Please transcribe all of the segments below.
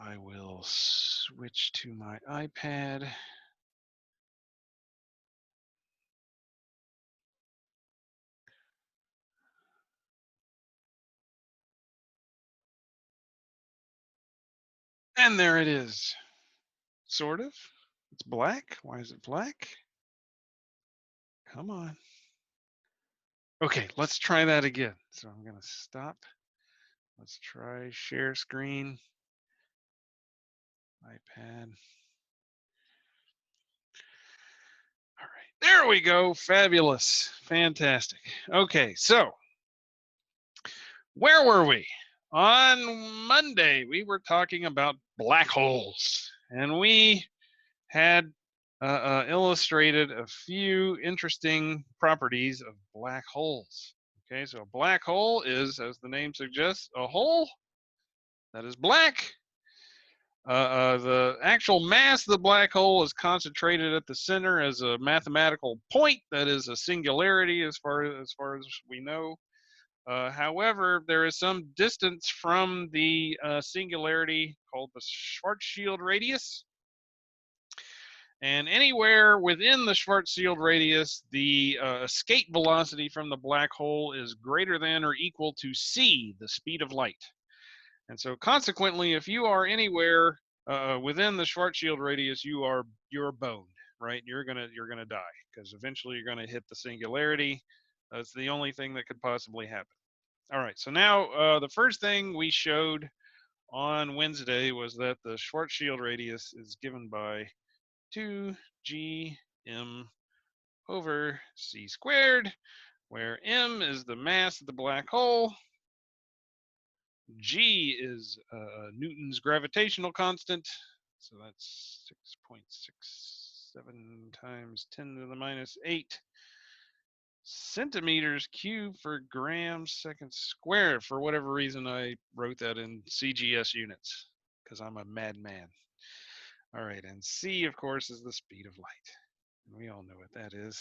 I will switch to my iPad. And there it is. Sort of. It's black. Why is it black? Come on. Okay, let's try that again. So I'm going to stop. Let's try share screen. iPad. All right, there we go. Fabulous. Fantastic. Okay, so where were we? On Monday, we were talking about black holes, and we had illustrated a few interesting properties of black holes. Okay, so a black hole is, as the name suggests, a hole that is black. The actual mass of the black hole is concentrated at the center as a mathematical point that is a singularity as far as we know. However, there is some distance from the singularity called the Schwarzschild radius. And anywhere within the Schwarzschild radius, the escape velocity from the black hole is greater than or equal to c, the speed of light. And so consequently, if you are anywhere within the Schwarzschild radius, you're boned, right? You're gonna die, because eventually you're gonna hit the singularity. That's the only thing that could possibly happen. All right, so now the first thing we showed on Wednesday was that the Schwarzschild radius is given by 2gm over c squared, where m is the mass of the black hole, g is Newton's gravitational constant, so that's 6.67 times 10 to the minus 8 centimeters cubed for grams second squared. For whatever reason, I wrote that in CGS units because I'm a madman. All right, and c, of course, is the speed of light. And we all know what that is.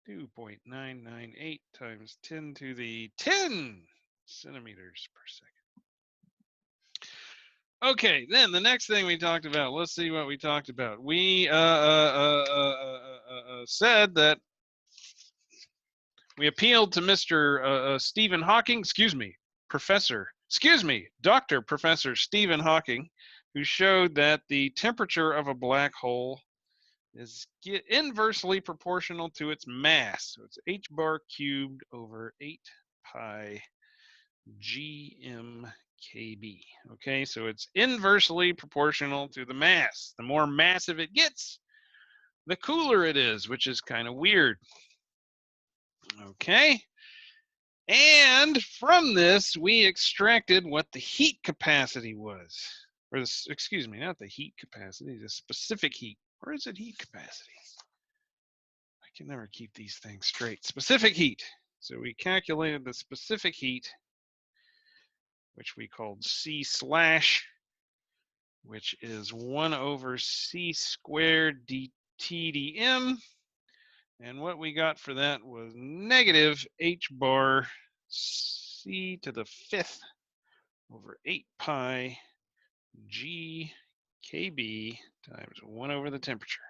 2.998 times 10 to the 10 centimeters per second. Okay, then the next thing we talked about, let's see what we talked about. We said that we appealed to Mr. Stephen Hawking, Dr. Professor Stephen Hawking, who showed that the temperature of a black hole is inversely proportional to its mass. So it's h bar cubed over 8 pi gm_kb. Okay, so it's inversely proportional to the mass. The more massive it gets, the cooler it is, which is kind of weird. Okay, and from this we extracted what the heat capacity was, or this, excuse me, not the heat capacity, the specific heat. Or is it heat capacity? I can never keep these things straight. Specific heat. So we calculated the specific heat, which we called C slash, which is 1 over c squared dt dm. And what we got for that was negative h bar c to the 5th over 8 pi g kb times 1 over the temperature.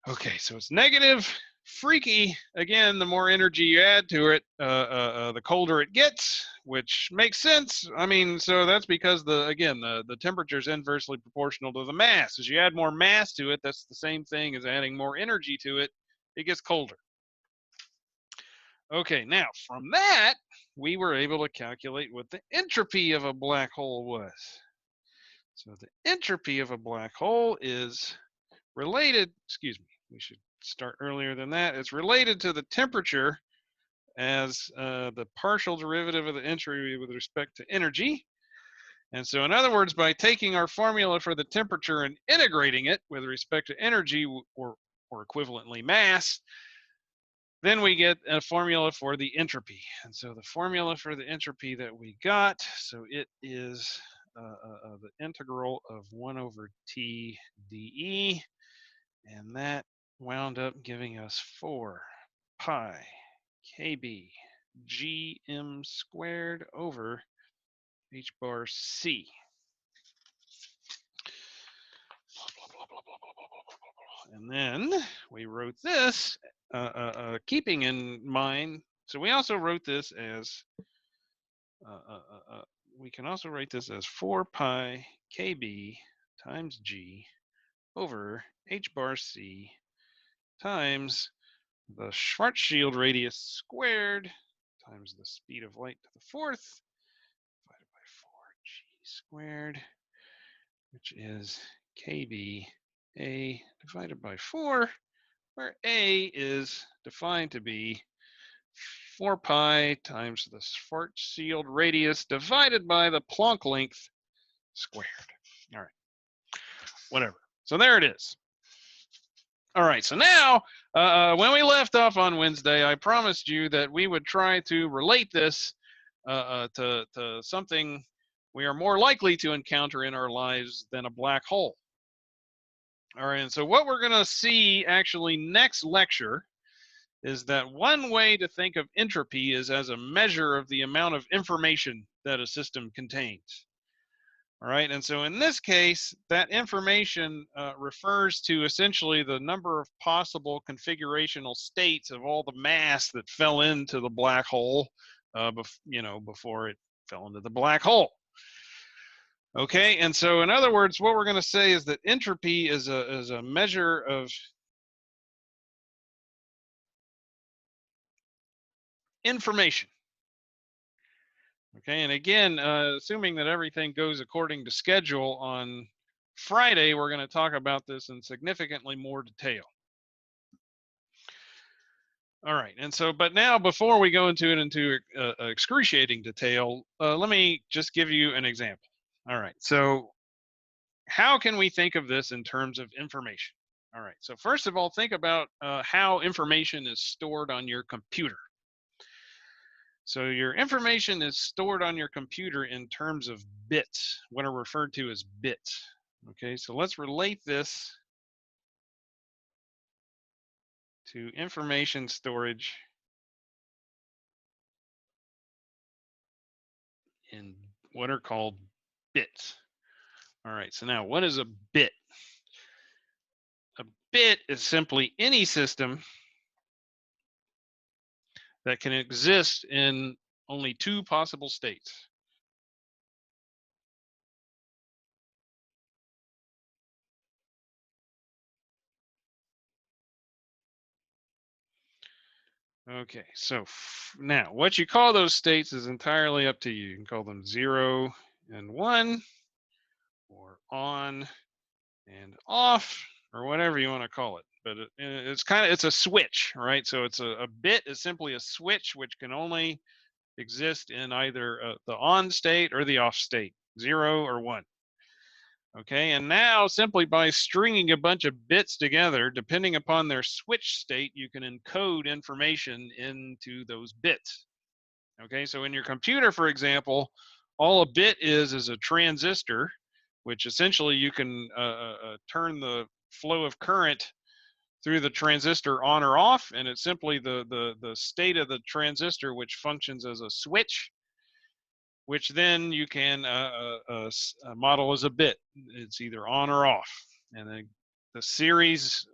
Okay, so it's negative. Freaky. Again, the more energy you add to it, the colder it gets, which makes sense. I mean, so that's because the temperature is inversely proportional to the mass. As you add more mass to it, that's the same thing as adding more energy to it. It gets colder. Okay, now from that, we were able to calculate what the entropy of a black hole was. So the entropy of a black hole is related, excuse me, we should start earlier than that. It's related to the temperature as the partial derivative of the entropy with respect to energy. And so in other words, by taking our formula for the temperature and integrating it with respect to energy or equivalently mass, then we get a formula for the entropy. And so the formula for the entropy that we got, so it is the integral of 1 over t dE, and that wound up giving us 4 pi kb gm squared over H bar C. And then we wrote this, keeping in mind, so we also wrote this as, we can also write this as 4 pi kb times g over h bar c times the Schwarzschild radius squared times the speed of light to the fourth divided by 4g squared, which is kb a divided by 4, where a is defined to be 4 pi times the Schwarzschild radius divided by the Planck length squared. All right, whatever. So there it is. All right, so now, when we left off on Wednesday, I promised you that we would try to relate this to something we are more likely to encounter in our lives than a black hole. All right, and so what we're going to see actually next lecture is that one way to think of entropy is as a measure of the amount of information that a system contains. All right, and so in this case, that information refers to essentially the number of possible configurational states of all the mass that fell into the black hole, before it fell into the black hole. Okay, and so in other words, what we're going to say is that entropy is a measure of information. Okay, and again, assuming that everything goes according to schedule on Friday, we're going to talk about this in significantly more detail. All right, and so, but now before we go into excruciating detail, let me just give you an example. All right, so how can we think of this in terms of information? All right, so first of all, think about how information is stored on your computer. So your information is stored on your computer in terms of bits, what are referred to as bits. Okay, so let's relate this to information storage in what are called bits. All right, so now what is a bit? A bit is simply any system that can exist in only two possible states. Okay, so now what you call those states is entirely up to you. You can call them 0 and 1, or on and off, or whatever you want to call it. But it's a switch, right? So it's a bit is simply a switch which can only exist in either the on state or the off state, 0 or 1. Okay, and now simply by stringing a bunch of bits together, depending upon their switch state, you can encode information into those bits. Okay, so in your computer, for example, all a bit is a transistor, which essentially you can turn the flow of current through the transistor on or off, and it's simply the state of the transistor which functions as a switch, which then you can model as a bit. It's either on or off. And then the series,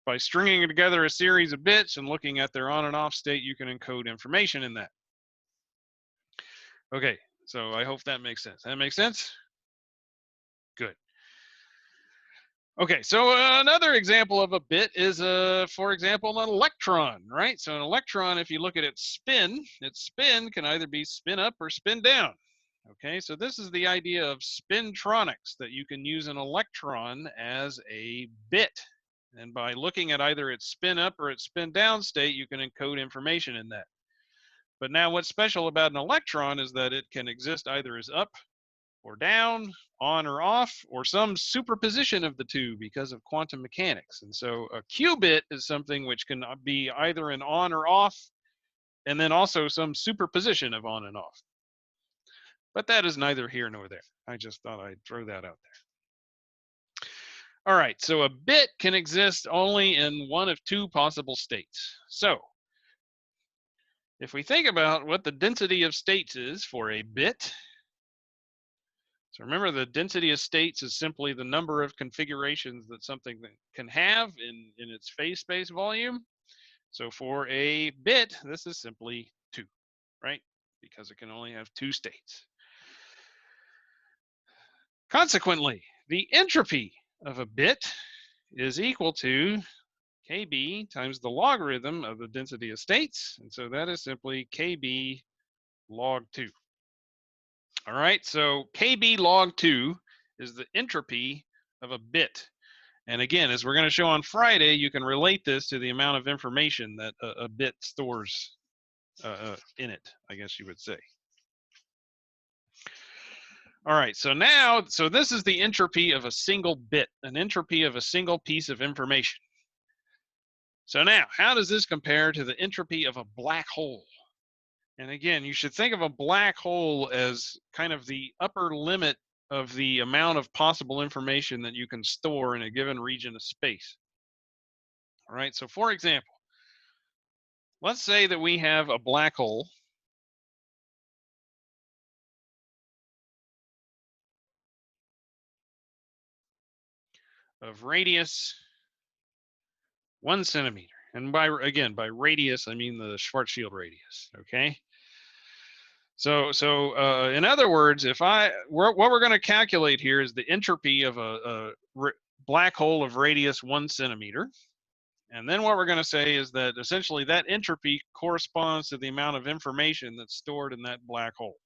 by stringing together a series of bits and looking at their on and off state, you can encode information in that. Okay, so I hope that makes sense. That makes sense? Good. Okay, so another example of a bit is, for example, an electron, right? So an electron, if you look at its spin can either be spin up or spin down. Okay, so this is the idea of spintronics, that you can use an electron as a bit. And by looking at either its spin up or its spin down state, you can encode information in that. But now what's special about an electron is that it can exist either as up or down, on or off, or some superposition of the two because of quantum mechanics. And so a qubit is something which can be either an on or off, and then also some superposition of on and off. But that is neither here nor there. I just thought I'd throw that out there. All right, so a bit can exist only in one of two possible states. So if we think about what the density of states is for a bit, So remember, the density of states is simply the number of configurations that something can have in its phase space volume. So for a bit, this is simply 2, right? Because it can only have 2 states. Consequently, the entropy of a bit is equal to KB times the logarithm of the density of states. And so that is simply KB log 2. All right, so KB log 2 is the entropy of a bit. And again, as we're going to show on Friday, you can relate this to the amount of information that a bit stores in it, I guess you would say. All right, so now, this is the entropy of a single bit, an entropy of a single piece of information. So now, how does this compare to the entropy of a black hole? And again, you should think of a black hole as kind of the upper limit of the amount of possible information that you can store in a given region of space. All right, so for example, let's say that we have a black hole of radius 1 centimeter. And by radius, I mean the Schwarzschild radius, okay? So in other words, what we're going to calculate here is the entropy of a black hole of radius 1 centimeter. And then what we're going to say is that essentially that entropy corresponds to the amount of information that's stored in that black hole.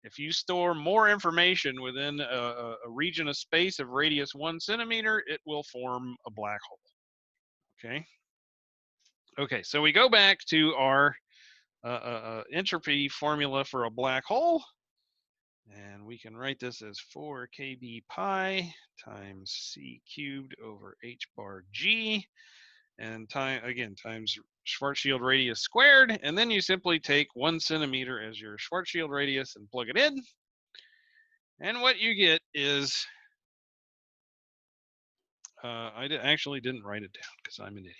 If you store more information within a region of space of radius 1 centimeter, it will form a black hole. Okay. Okay, so we go back to our entropy formula for a black hole. And we can write this as 4 kb pi times c cubed over h bar g, and times Schwarzschild radius squared. And then you simply take 1 centimeter as your Schwarzschild radius and plug it in. And what you get is, I actually didn't write it down because I'm an idiot.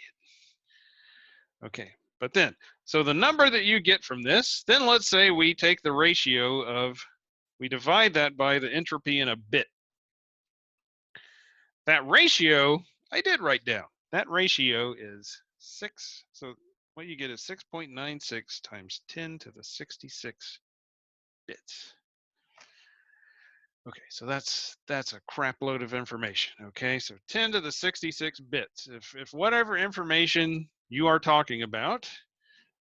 Okay, but then, so the number that you get from this, then let's say we take the ratio of, we divide that by the entropy in a bit. That ratio, I did write down. That ratio is 6. So what you get is 6.96 times 10 to the 66 bits. Okay, so that's a crap load of information. Okay, so 10 to the 66 bits. If whatever information you are talking about,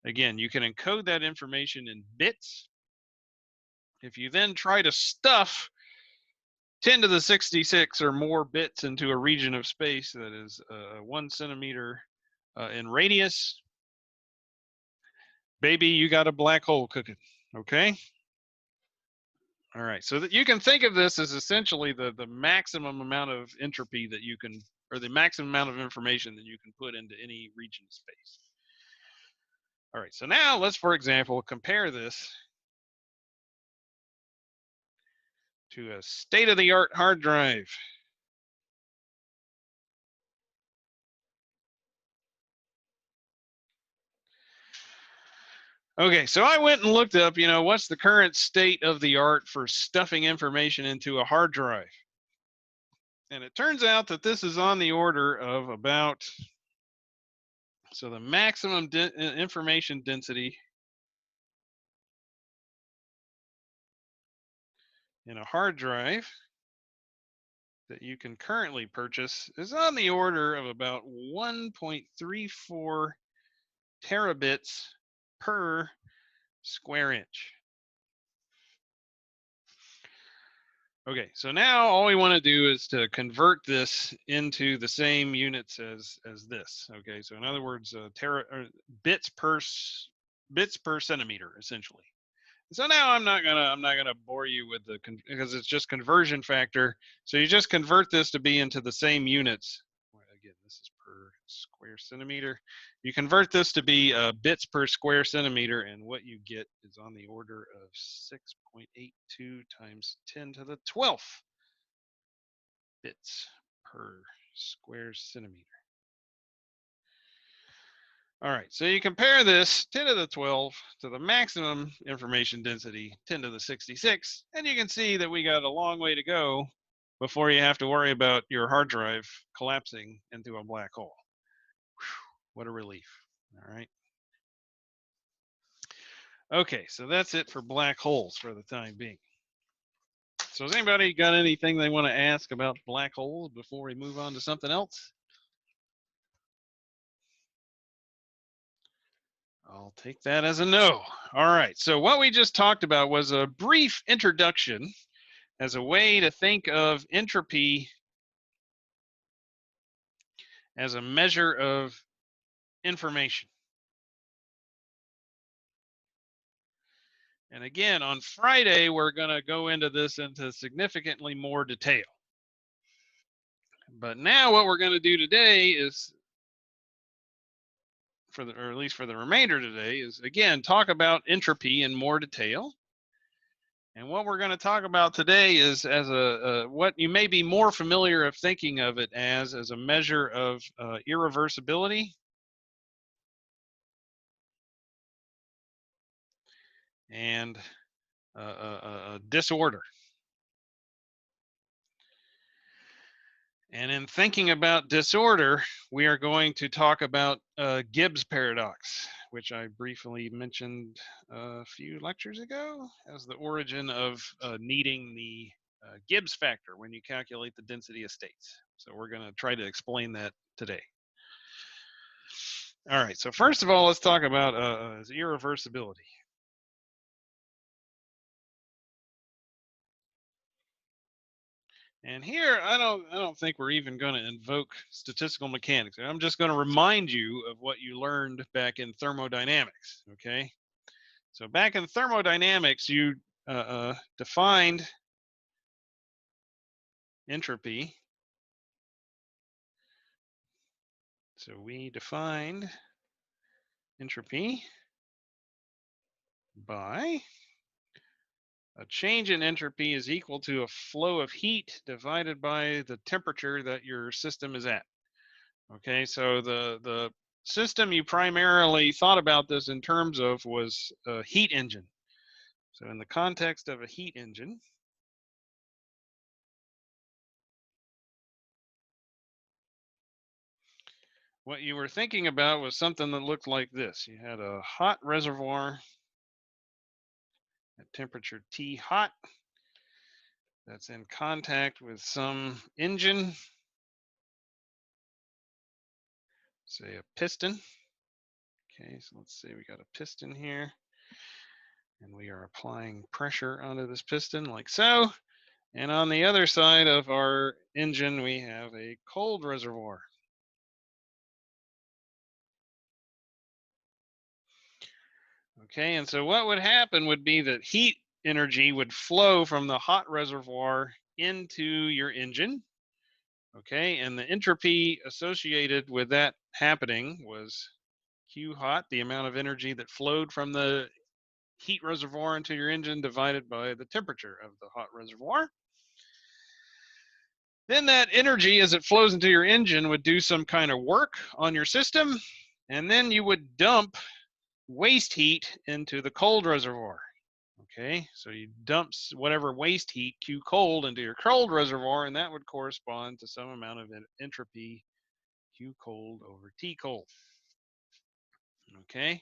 again, you can encode that information in bits. If you then try to stuff 10 to the 66 or more bits into a region of space that is 1 centimeter in radius, baby, you got a black hole cooking. Okay. All right, so that you can think of this as essentially the maximum amount of entropy that you can, or the maximum amount of information that you can put into any region of space. All right, so now let's, for example, compare this to a state-of-the-art hard drive. Okay, so I went and looked up, what's the current state of the art for stuffing information into a hard drive? And it turns out that this is on the order of about, so the maximum information density in a hard drive that you can currently purchase is on the order of about 1.34 terabits per square inch. Okay, so now all we want to do is to convert this into the same units as this. Okay, so in other words, bits per centimeter, essentially. So now I'm not gonna bore you with because it's just conversion factor. So you just convert this to be into the same units. Again, this is per square centimeter. You convert this to be bits per square centimeter, and what you get is on the order of 6.82 times 10 to the 12th bits per square centimeter. All right, so you compare this 10 to the 12 to the maximum information density 10 to the 66, and you can see that we got a long way to go before you have to worry about your hard drive collapsing into a black hole. Whew, what a relief. All right. Okay, so that's it for black holes for the time being. So has anybody got anything they want to ask about black holes before we move on to something else? I'll take that as a no. All right, so what we just talked about was a brief introduction as a way to think of entropy as a measure of information. And again, on Friday, we're going to go into this into significantly more detail. But now what we're going to do today is, or at least for the remainder today, is again, talk about entropy in more detail. And what we're going to talk about today is as what you may be more familiar of thinking of it as a measure of irreversibility and disorder. And in thinking about disorder, we are going to talk about Gibbs paradox, which I briefly mentioned a few lectures ago as the origin of needing the Gibbs factor when you calculate the density of states. So we're going to try to explain that today. All right, so first of all, let's talk about irreversibility. And here, I don't think we're even going to invoke statistical mechanics. I'm just going to remind you of what you learned back in thermodynamics. Okay, so back in thermodynamics, you defined entropy. So we defined entropy by a change in entropy is equal to a flow of heat divided by the temperature that your system is at. Okay, so the system you primarily thought about this in terms of was a heat engine. So in the context of a heat engine, what you were thinking about was something that looked like this. You had a hot reservoir at temperature T hot that's in contact with some engine, say a piston. Okay, so let's say we got a piston here, and we are applying pressure onto this piston like so. And on the other side of our engine, we have a cold reservoir. Okay, and so what would happen would be that heat energy would flow from the hot reservoir into your engine. Okay, and the entropy associated with that happening was Q hot, the amount of energy that flowed from the heat reservoir into your engine divided by the temperature of the hot reservoir. Then that energy, as it flows into your engine, would do some kind of work on your system, and then you would dump waste heat into the cold reservoir. Okay, so you dump whatever waste heat, Q cold, into your cold reservoir, and that would correspond to some amount of entropy, Q cold over T cold. Okay,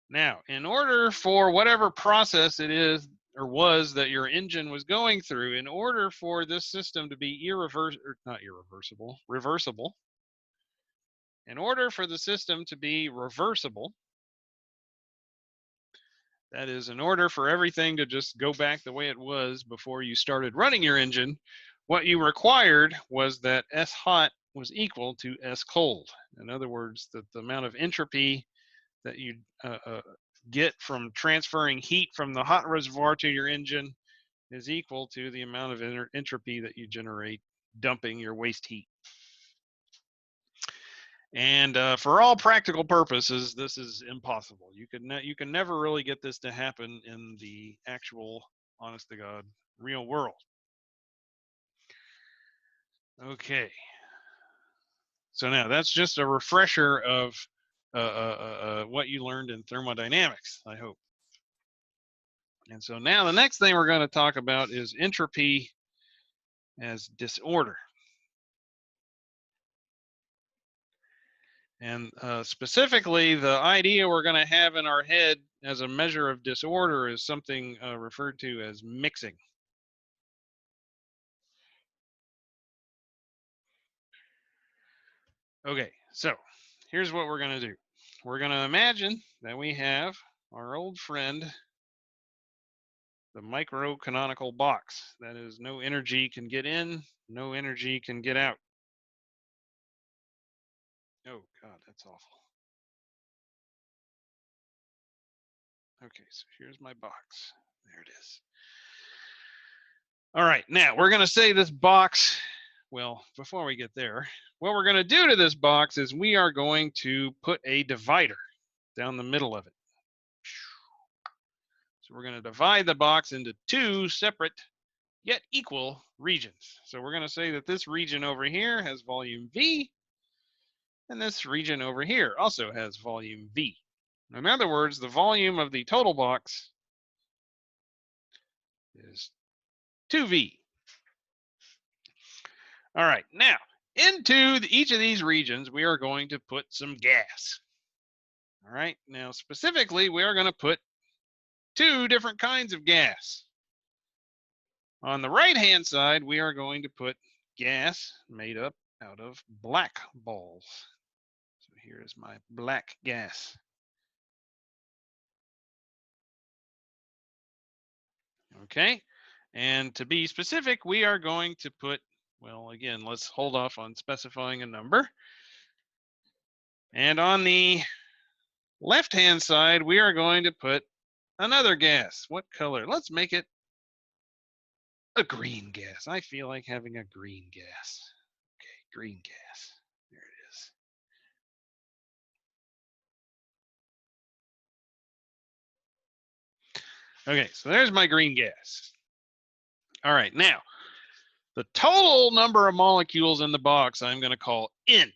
now in order for whatever process it is or was that your engine was going through, in order for this system to be reversible, in order for the system to be reversible, that is, in order for everything to just go back the way it was before you started running your engine, what you required was that S hot was equal to S cold. In other words, that the amount of entropy that you get from transferring heat from the hot reservoir to your engine is equal to the amount of entropy that you generate dumping your waste heat. And for all practical purposes, this is impossible. You can never really get this to happen in the actual, honest to God, real world. Okay. So now that's just a refresher of what you learned in thermodynamics, I hope. And so now the next thing we're going to talk about is entropy as disorder. And specifically, the idea we're going to have in our head as a measure of disorder is something referred to as mixing. Okay, so here's what we're going to do. We're going to imagine that we have our old friend, the microcanonical box. That is, no energy can get in, no energy can get out. Oh, God, that's awful. Okay, so here's my box. There it is. All right, now we're going to say this box, well, before we get there, what we're going to do to this box is we are going to put a divider down the middle of it. So we're going to divide the box into two separate yet equal regions. So we're going to say that this region over here has volume V, and this region over here also has volume V. In other words, the volume of the total box is 2V. All right, now into each of these regions, we are going to put some gas. All right, now specifically, we are going to put two different kinds of gas. On the right-hand side, we are going to put gas made up out of black balls. So here is my black gas. Okay, and to be specific, we are going to put, well, again, let's hold off on specifying a number. And on the left-hand side, we are going to put another gas. What color? Let's make it a green gas. I feel like having a green gas. Okay, green gas. There it is. Okay, so there's my green gas. All right, now, the total number of molecules in the box I'm going to call N.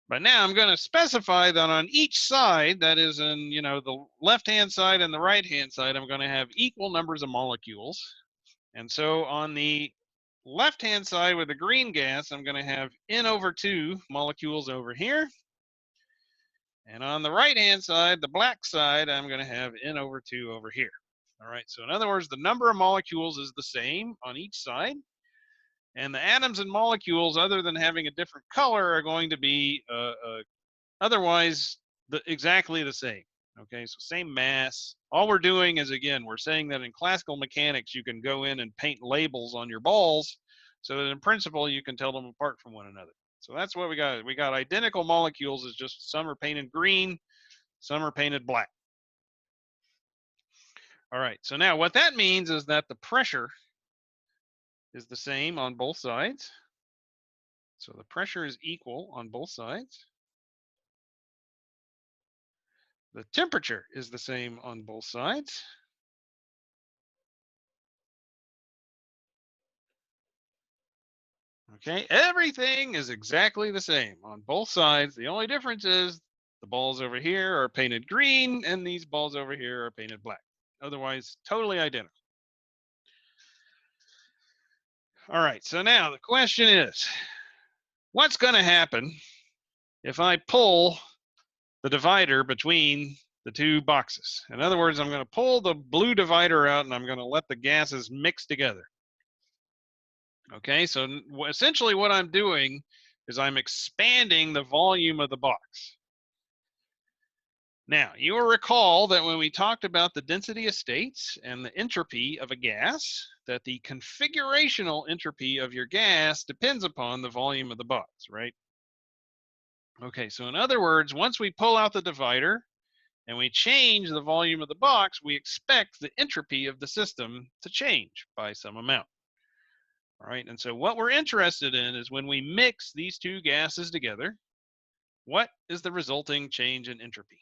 But now I'm going to specify that on each side, that is in, the left-hand side and the right-hand side, I'm going to have equal numbers of molecules. And so on the left-hand side with the green gas, I'm going to have N over 2 molecules over here. And on the right-hand side, the black side, I'm going to have N over 2 over here. All right, so in other words, the number of molecules is the same on each side. And the atoms and molecules, other than having a different color, are going to be otherwise exactly the same. Okay, so same mass. All we're doing is, again, we're saying that in classical mechanics, you can go in and paint labels on your balls so that in principle, you can tell them apart from one another. So that's what we got. We got identical molecules, it's just some are painted green, some are painted black. All right, so now what that means is that the pressure is the same on both sides. So the pressure is equal on both sides. The temperature is the same on both sides. Okay, everything is exactly the same on both sides. The only difference is the balls over here are painted green and these balls over here are painted black. Otherwise, totally identical. All right, so now the question is, what's going to happen if I pull the divider between the two boxes? In other words, I'm going to pull the blue divider out and I'm going to let the gases mix together. Okay, so essentially what I'm doing is I'm expanding the volume of the box. Now, you will recall that when we talked about the density of states and the entropy of a gas, that the configurational entropy of your gas depends upon the volume of the box, right? Okay, so in other words, once we pull out the divider and we change the volume of the box, we expect the entropy of the system to change by some amount. All right, and so what we're interested in is when we mix these two gases together, what is the resulting change in entropy?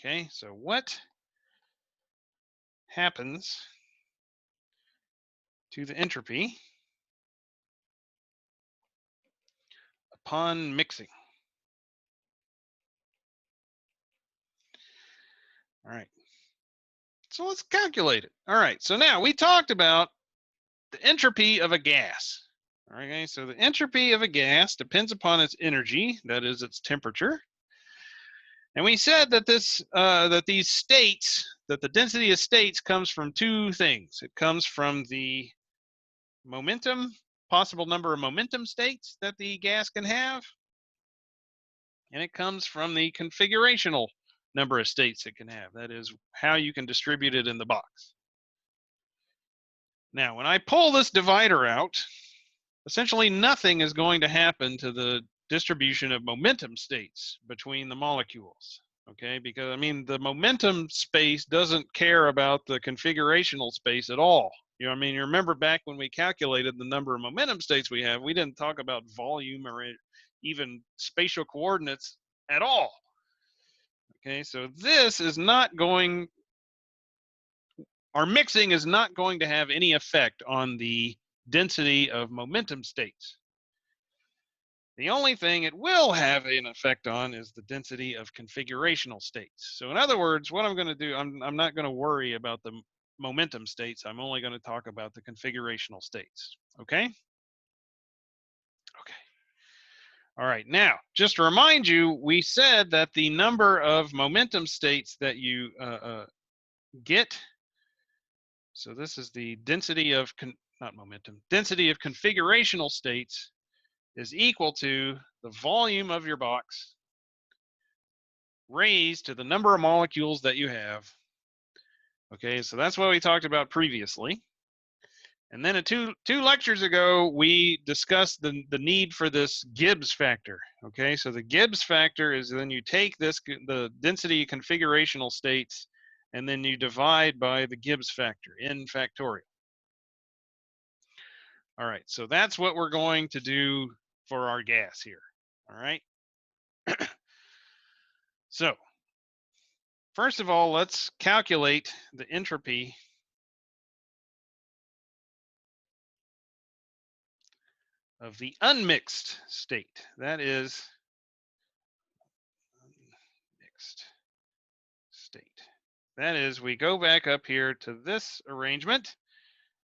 Okay, so what happens to the entropy upon mixing? All right. So let's calculate it. All right. So now we talked about the entropy of a gas. All right. Okay, so the entropy of a gas depends upon its energy, that is its temperature. And we said that these states, that the density of states comes from two things. It comes from the momentum, possible number of momentum states that the gas can have, and it comes from the configurational number of states it can have. That is how you can distribute it in the box. Now, when I pull this divider out, essentially nothing is going to happen to the distribution of momentum states between the molecules. Okay, because I mean, the momentum space doesn't care about the configurational space at all. You know, I mean, you remember back when we calculated the number of momentum states we have, we didn't talk about volume or even spatial coordinates at all. Okay, so this is not going, our mixing is not going to have any effect on the density of momentum states. The only thing it will have an effect on is the density of configurational states. So in other words, what I'm going to do, I'm not going to worry about the momentum states. I'm only going to talk about the configurational states. Okay? Okay. All right. Now, just to remind you, we said that the number of momentum states that you get, so this is the density of, not momentum, density of configurational states is equal to the volume of your box raised to the number of molecules that you have. Okay, so that's what we talked about previously. And then two lectures ago, we discussed the need for this Gibbs factor. Okay, so the Gibbs factor is then you take the density configurational states, and then you divide by the Gibbs factor, n factorial. All right, so that's what we're going to do for our gas here. All right. So first of all, let's calculate the entropy of the unmixed state. That is unmixed state. That is, we go back up here to this arrangement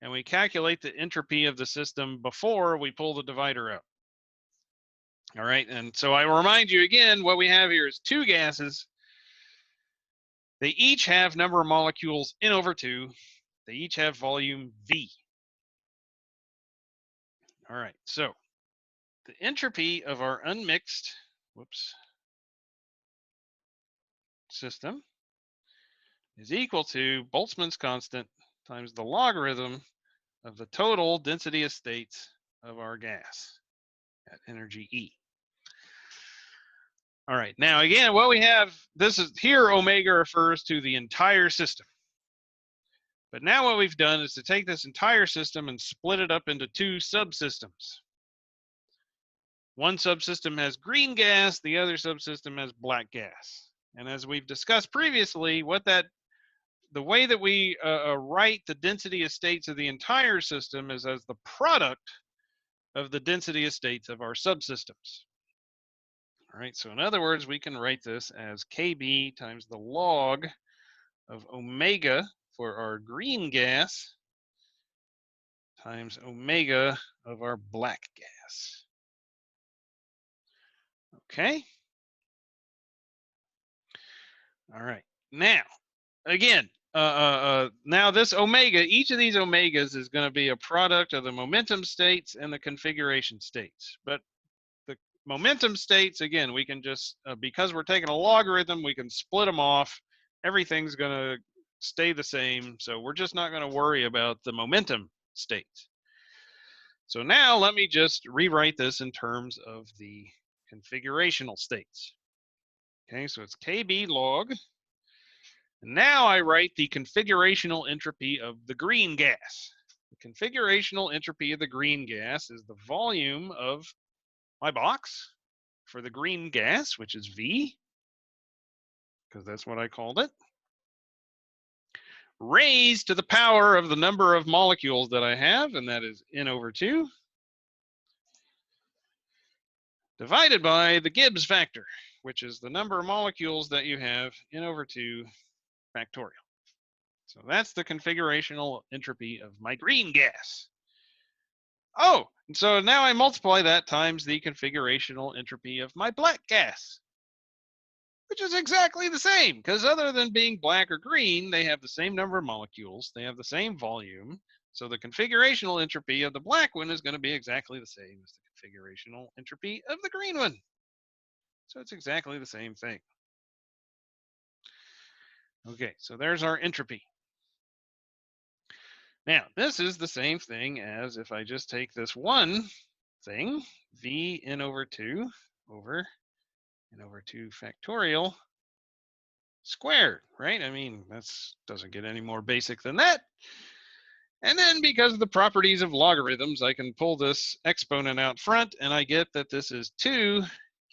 and we calculate the entropy of the system before we pull the divider out. All right, and so I will remind you again, what we have here is two gases. They each have number of molecules n over 2. They each have volume V. All right, so the entropy of our unmixed, system is equal to Boltzmann's constant times the logarithm of the total density of states of our gas at energy E. All right, now again, what we have, this is here, omega refers to the entire system. But now what we've done is to take this entire system and split it up into two subsystems. One subsystem has green gas, the other subsystem has black gas. And as we've discussed previously, the way that we write the density of states of the entire system is as the product of the density of states of our subsystems. All right, so in other words, we can write this as Kb times the log of omega for our green gas times omega of our black gas. Okay. All right. Now, again, now this omega, each of these omegas is going to be a product of the momentum states and the configuration states. But the momentum states, again, we can just, because we're taking a logarithm, we can split them off. Everything's going to stay the same. So we're just not going to worry about the momentum states. So now let me just rewrite this in terms of the configurational states. Okay, so it's Kb log. Now I write the configurational entropy of the green gas. The configurational entropy of the green gas is the volume of my box for the green gas, which is V, because that's what I called it, raised to the power of the number of molecules that I have, and that is n over 2, divided by the Gibbs factor, which is the number of molecules that you have, n over 2, factorial. So that's the configurational entropy of my green gas. Oh, and so now I multiply that times the configurational entropy of my black gas, which is exactly the same, because other than being black or green, they have the same number of molecules, they have the same volume, so the configurational entropy of the black one is going to be exactly the same as the configurational entropy of the green one. So it's exactly the same thing. Okay, so there's our entropy. Now, this is the same thing as if I just take this one thing, v n over 2 over n over 2 factorial squared, right? I mean, that doesn't get any more basic than that. And then because of the properties of logarithms, I can pull this exponent out front, and I get that this is 2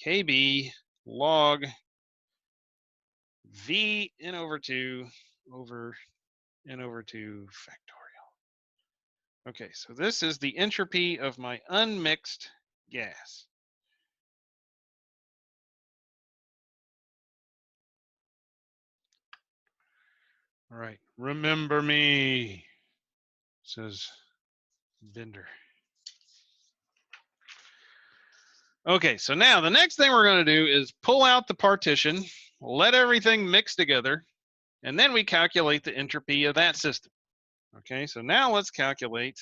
kb log v n over 2 over n over 2 factorial. Okay, so this is the entropy of my unmixed gas. All right, remember me, says Bender. Okay, so now the next thing we're going to do is pull out the partition, let everything mix together, and then we calculate the entropy of that system. Okay, so now let's calculate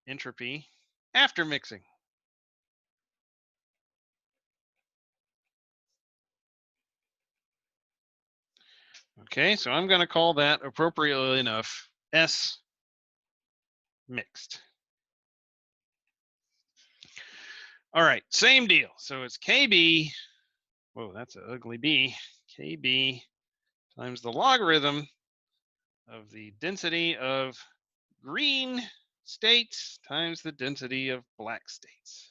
entropy after mixing. Okay, so I'm going to call that, appropriately enough, S mixed. All right, same deal. So it's KB, whoa, that's an ugly B, KB times the logarithm of the density of green states times the density of black states.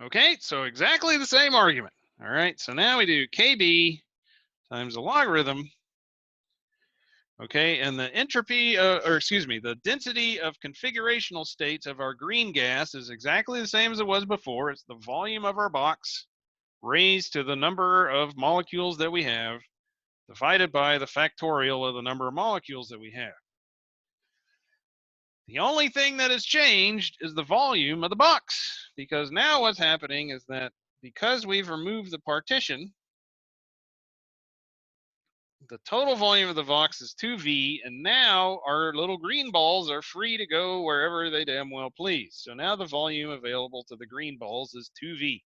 Okay, so exactly the same argument. All right, so now we do KB times the logarithm. Okay, and the entropy, the density of configurational states of our green gas is exactly the same as it was before. It's the volume of our box raised to the number of molecules that we have, divided by the factorial of the number of molecules that we have. The only thing that has changed is the volume of the box, because now what's happening is that because we've removed the partition, the total volume of the box is 2V, and now our little green balls are free to go wherever they damn well please. So now the volume available to the green balls is 2V.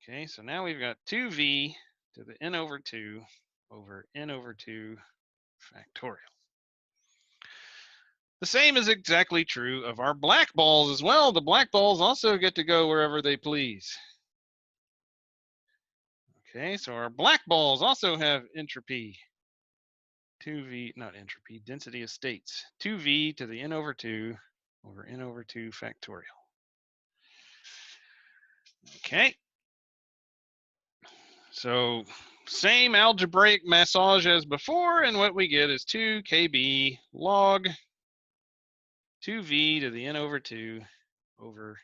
Okay, so now we've got 2V to the n over 2 over n over 2 factorial. The same is exactly true of our black balls as well. The black balls also get to go wherever they please. Okay, so our black balls also have entropy. 2V, not entropy, density of states. 2V to the n over 2 over n over 2 factorial. Okay. So same algebraic massage as before, and what we get is 2 kb log 2v to the n over 2 over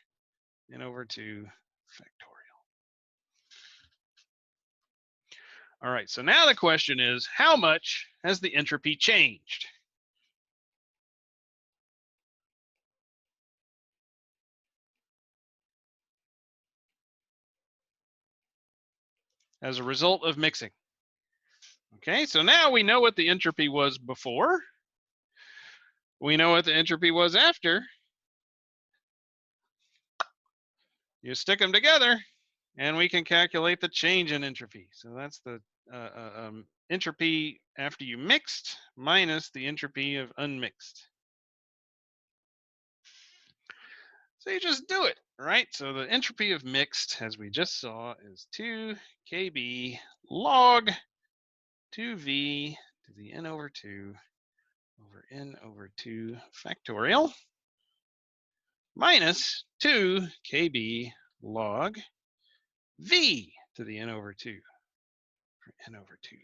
n over 2 factorial. All right, so now the question is, how much has the entropy changed? As a result of mixing. Okay, so now we know what the entropy was before. We know what the entropy was after. You stick them together, and we can calculate the change in entropy. So that's the entropy after you mixed minus the entropy of unmixed. So you just do it, right? So the entropy of mixed, as we just saw, is 2 kb log 2v to the n over 2 over n over 2 factorial minus 2 kb log v to the n over 2 for n over 2 factorial.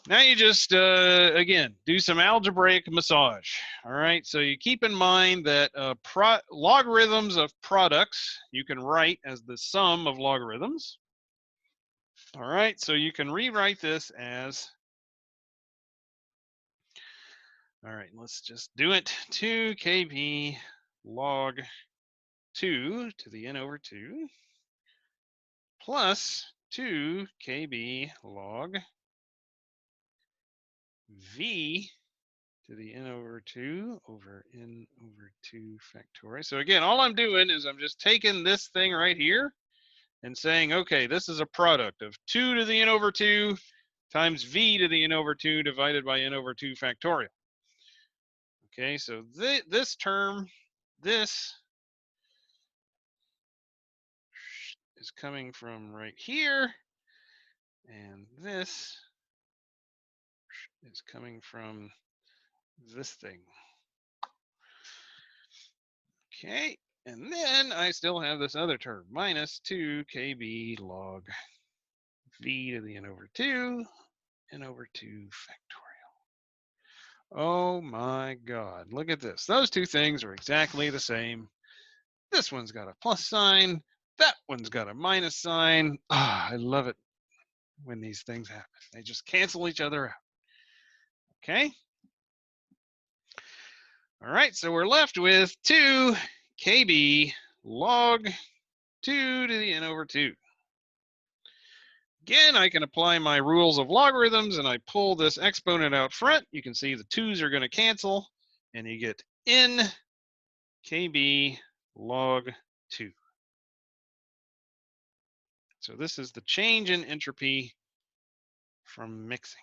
Now you just, again, do some algebraic massage. All right, so you keep in mind that logarithms of products you can write as the sum of logarithms. All right, so you can rewrite this as, all right, let's just do it, 2 kb log 2 to the n over 2 plus 2 kb log v to the n over 2 over n over 2 factorial. So again, all I'm doing is I'm just taking this thing right here and saying, okay, this is a product of 2 to the n over 2 times v to the n over 2 divided by n over 2 factorial. Okay, so this term, this is coming from right here, and this is coming from this thing. Okay, and then I still have this other term, minus 2 kb log v to the n over 2, n over 2 factorial. Oh my God, look at this. Those two things are exactly the same. This one's got a plus sign. That one's got a minus sign. Ah, I love it when these things happen. They just cancel each other out. Okay. All right, so we're left with 2 kb log 2 to the n over 2. Again, I can apply my rules of logarithms and I pull this exponent out front. You can see the 2's are going to cancel and you get n kb log 2. So this is the change in entropy from mixing.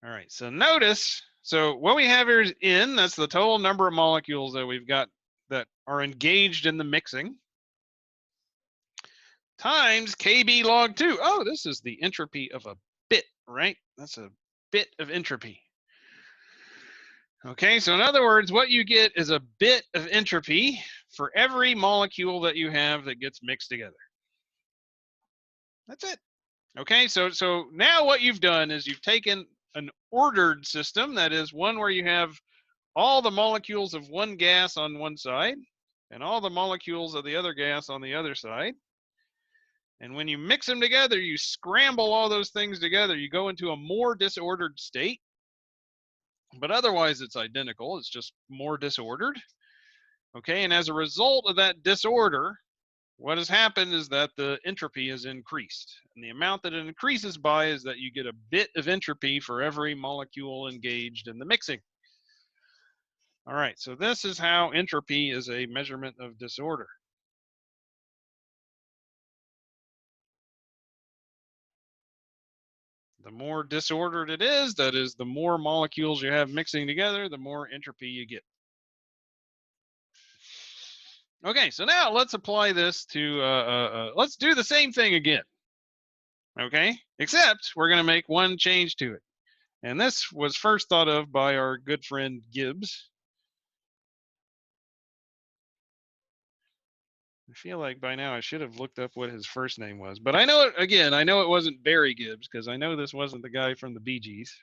All right, so notice, so what we have here is n, that's the total number of molecules that we've got that are engaged in the mixing, times kb log 2. Oh, this is the entropy of a bit, right? That's a bit of entropy. Okay, so in other words, what you get is a bit of entropy for every molecule that you have that gets mixed together. That's it. Okay, so now what you've done is you've taken an ordered system, that is one where you have all the molecules of one gas on one side and all the molecules of the other gas on the other side. And when you mix them together, you scramble all those things together, you go into a more disordered state, but otherwise it's identical, it's just more disordered. Okay, and as a result of that disorder, what has happened is that the entropy has increased. And the amount that it increases by is that you get a bit of entropy for every molecule engaged in the mixing. All right, so this is how entropy is a measurement of disorder. The more disordered it is, that is, the more molecules you have mixing together, the more entropy you get. Okay, so now let's apply this to, let's do the same thing again. Okay, except we're going to make one change to it. And this was first thought of by our good friend Gibbs. I feel like by now I should have looked up what his first name was. But I know it, again, I know it wasn't Barry Gibbs, because I know this wasn't the guy from the Bee Gees.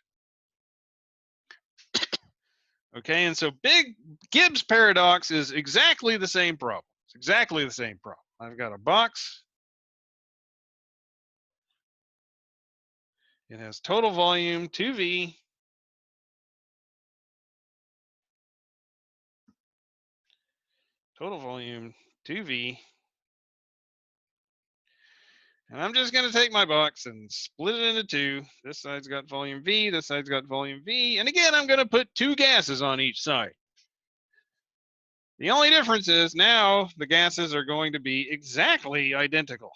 Okay, and so big Gibbs paradox is exactly the same problem. It's exactly the same problem. I've got a box. It has total volume 2V. Total volume 2V. And I'm just going to take my box and split it into two. This side's got volume V, this side's got volume V. And again, I'm going to put two gases on each side. The only difference is now the gases are going to be exactly identical.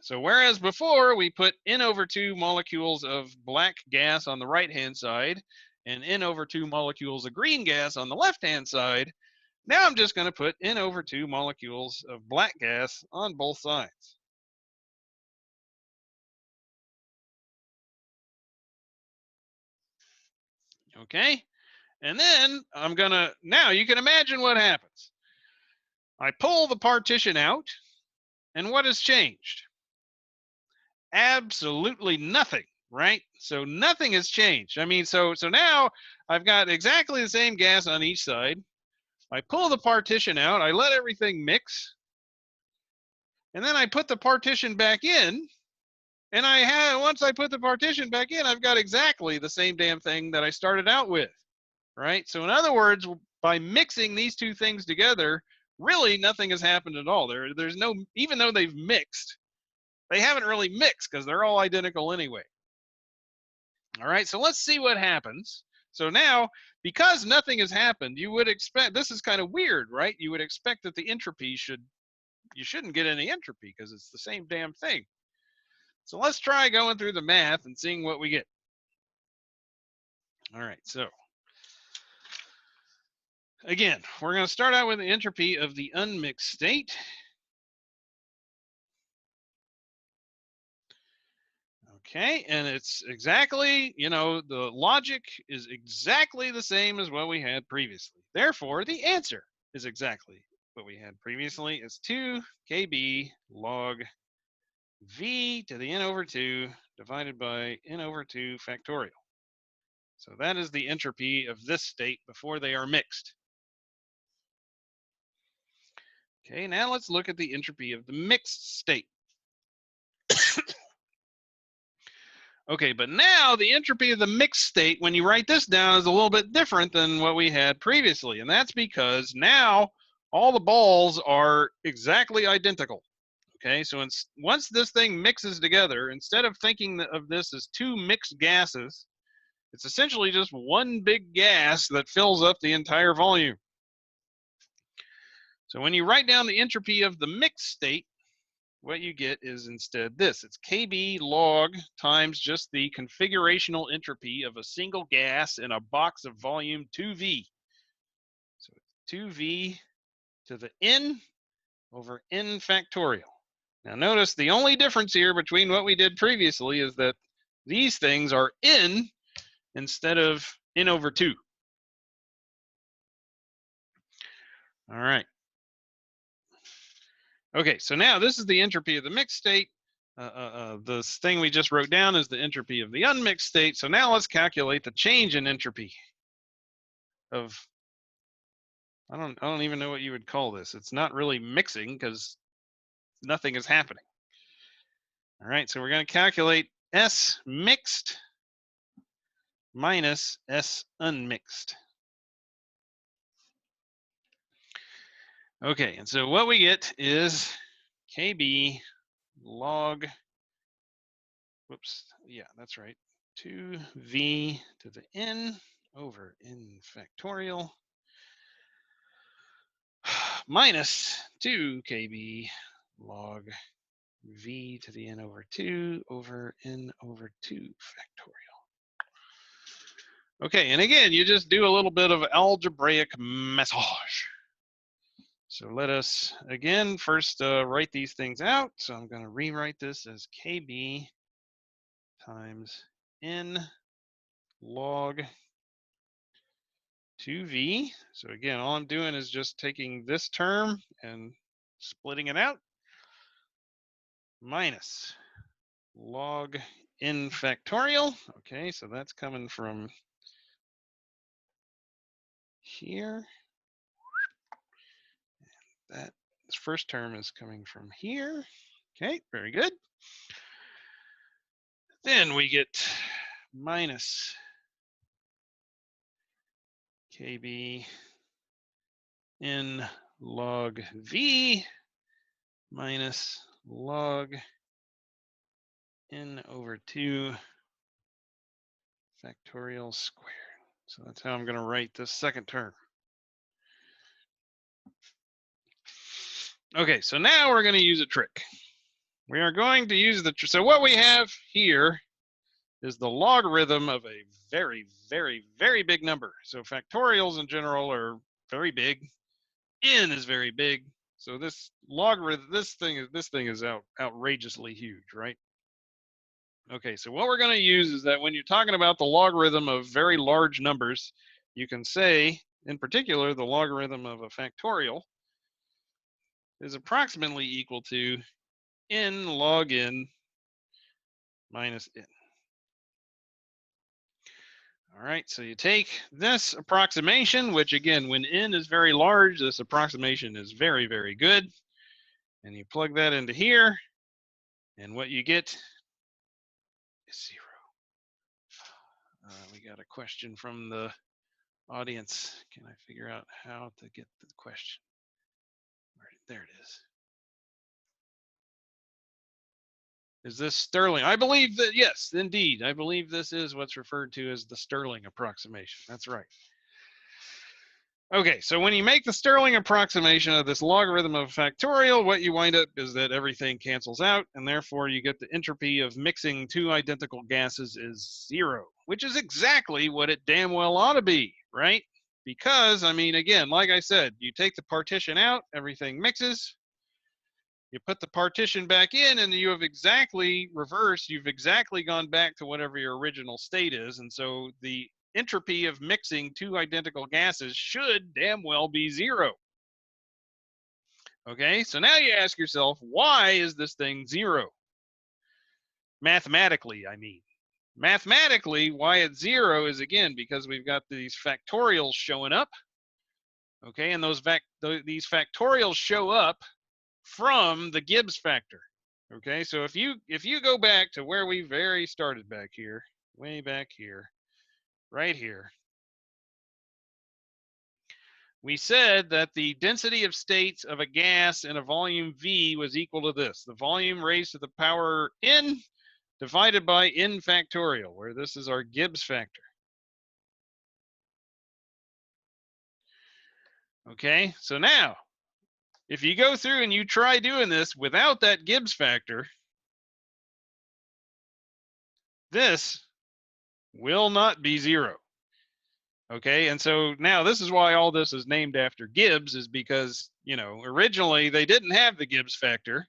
So whereas before we put n over 2 molecules of black gas on the right-hand side and n over 2 molecules of green gas on the left-hand side, now I'm just going to put n over 2 molecules of black gas on both sides. Okay, and then I'm gonna, now you can imagine what happens. I pull the partition out, and what has changed? Absolutely nothing, right? So nothing has changed. I mean, so now I've got exactly the same gas on each side. I pull the partition out, I let everything mix, and then I put the partition back in, and once I put the partition back in, I've got exactly the same damn thing that I started out with, right? So in other words, by mixing these two things together, really nothing has happened at all. There's no, even though they've mixed, they haven't really mixed because they're all identical anyway. All right, so let's see what happens. So now, because nothing has happened, you would expect, this is kind of weird, right? You would expect that the entropy you shouldn't get any entropy because it's the same damn thing. So let's try going through the math and seeing what we get. All right, so again, we're going to start out with the entropy of the unmixed state. Okay, and it's exactly, the logic is exactly the same as what we had previously. Therefore, the answer is exactly what we had previously. It's 2 kb log v to the n over 2 divided by n over 2 factorial. So that is the entropy of this state before they are mixed. Okay, now let's look at the entropy of the mixed state. Okay, but now the entropy of the mixed state, when you write this down, is a little bit different than what we had previously. And that's because now all the balls are exactly identical. Okay, so once this thing mixes together, instead of thinking of this as two mixed gases, it's essentially just one big gas that fills up the entire volume. So when you write down the entropy of the mixed state, what you get is instead this. It's kb log times just the configurational entropy of a single gas in a box of volume 2V. So it's 2V to the n over n factorial. Now notice the only difference here between what we did previously is that these things are n instead of n over 2. All right. Okay, so now this is the entropy of the mixed state. This thing we just wrote down is the entropy of the unmixed state. So now let's calculate the change in entropy of, I don't even know what you would call this. It's not really mixing because nothing is happening. All right, so we're going to calculate S mixed minus S unmixed. Okay, and so what we get is kb log, whoops, yeah, that's right, 2v to the n over n factorial minus 2 kb log v to the n over 2 over n over 2 factorial. Okay, and again, you just do a little bit of algebraic massage. So let us, again, first write these things out. So I'm going to rewrite this as kb times n log 2v. So again, all I'm doing is just taking this term and splitting it out, minus log n factorial. Okay, so that's coming from here. That first term is coming from here. Okay, very good. Then we get minus kb n log v minus log n over 2 factorial squared. So that's how I'm going to write this second term. Okay, so now we're going to use a trick. We are going to use so what we have here is the logarithm of a very, very, very big number. So factorials in general are very big. N is very big. So this logarithm, this thing is outrageously huge, right? Okay, so what we're going to use is that when you're talking about the logarithm of very large numbers, you can say, in particular, the logarithm of a factorial is approximately equal to n log n minus n. All right, so you take this approximation, which again, when n is very large, this approximation is very, very good. And you plug that into here, and what you get is 0. We got a question from the audience. Can I figure out how to get the question? There it is. Is this Stirling? I believe that, yes, indeed. I believe this is what's referred to as the Stirling approximation. That's right. Okay, so when you make the Stirling approximation of this logarithm of factorial, what you wind up is that everything cancels out, and therefore you get the entropy of mixing two identical gases is 0, which is exactly what it damn well ought to be, right? Because, I mean, again, like I said, you take the partition out, everything mixes, you put the partition back in, and you have exactly reversed, you've exactly gone back to whatever your original state is, and so the entropy of mixing two identical gases should damn well be 0. Okay, so now you ask yourself, why is this thing 0? Mathematically, I mean. Mathematically, why it's 0 is, again, because we've got these factorials showing up. Okay, and these factorials show up from the Gibbs factor. Okay, so if you go back to where we very started back here, way back here, right here, we said that the density of states of a gas in a volume V was equal to this, the volume raised to the power n divided by n factorial, where this is our Gibbs factor. Okay, so now, if you go through and you try doing this without that Gibbs factor, this will not be 0. Okay, and so now this is why all this is named after Gibbs, is because, you know, originally they didn't have the Gibbs factor,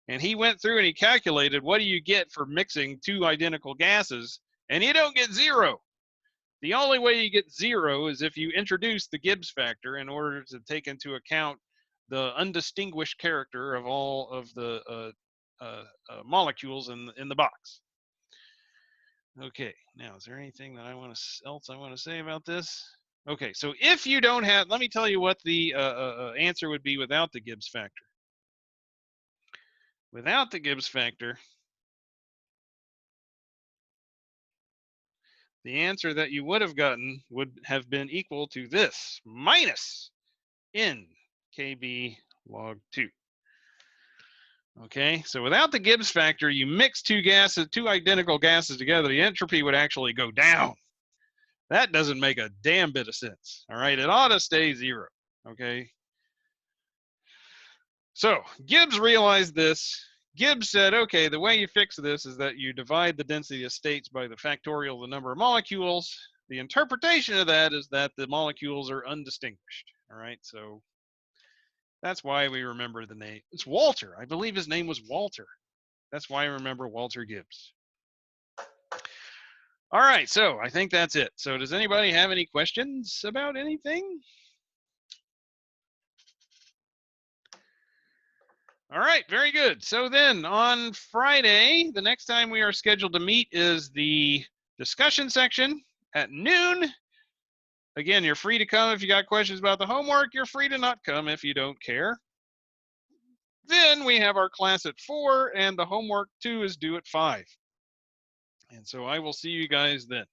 and he went through and he calculated what do you get for mixing two identical gases, and you don't get 0. The only way you get 0 is if you introduce the Gibbs factor in order to take into account the undistinguished character of all of the molecules in the box. Okay, now is there anything that else I want to say about this? Okay, so if you don't have, let me tell you what the answer would be without the Gibbs factor. Without the Gibbs factor, the answer that you would have gotten would have been equal to this, minus n kb log 2. Okay, so without the Gibbs factor, you mix two identical gases together, the entropy would actually go down. That doesn't make a damn bit of sense. All right, it ought to stay 0. Okay. So Gibbs realized this. Gibbs said, okay, the way you fix this is that you divide the density of states by the factorial of the number of molecules. The interpretation of that is that the molecules are undistinguished. All right, so that's why we remember the name. It's Walter. I believe his name was Walter. That's why I remember Walter Gibbs. All right, so I think that's it. So does anybody have any questions about anything? All right, very good. So then on Friday, the next time we are scheduled to meet is the discussion section at noon. Again, you're free to come if you got questions about the homework. You're free to not come if you don't care. Then we have our class at 4, and the homework 2 is due at 5. And so I will see you guys then.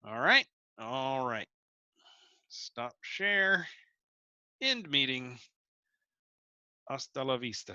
All right. All right. Stop share. End meeting. Hasta la vista.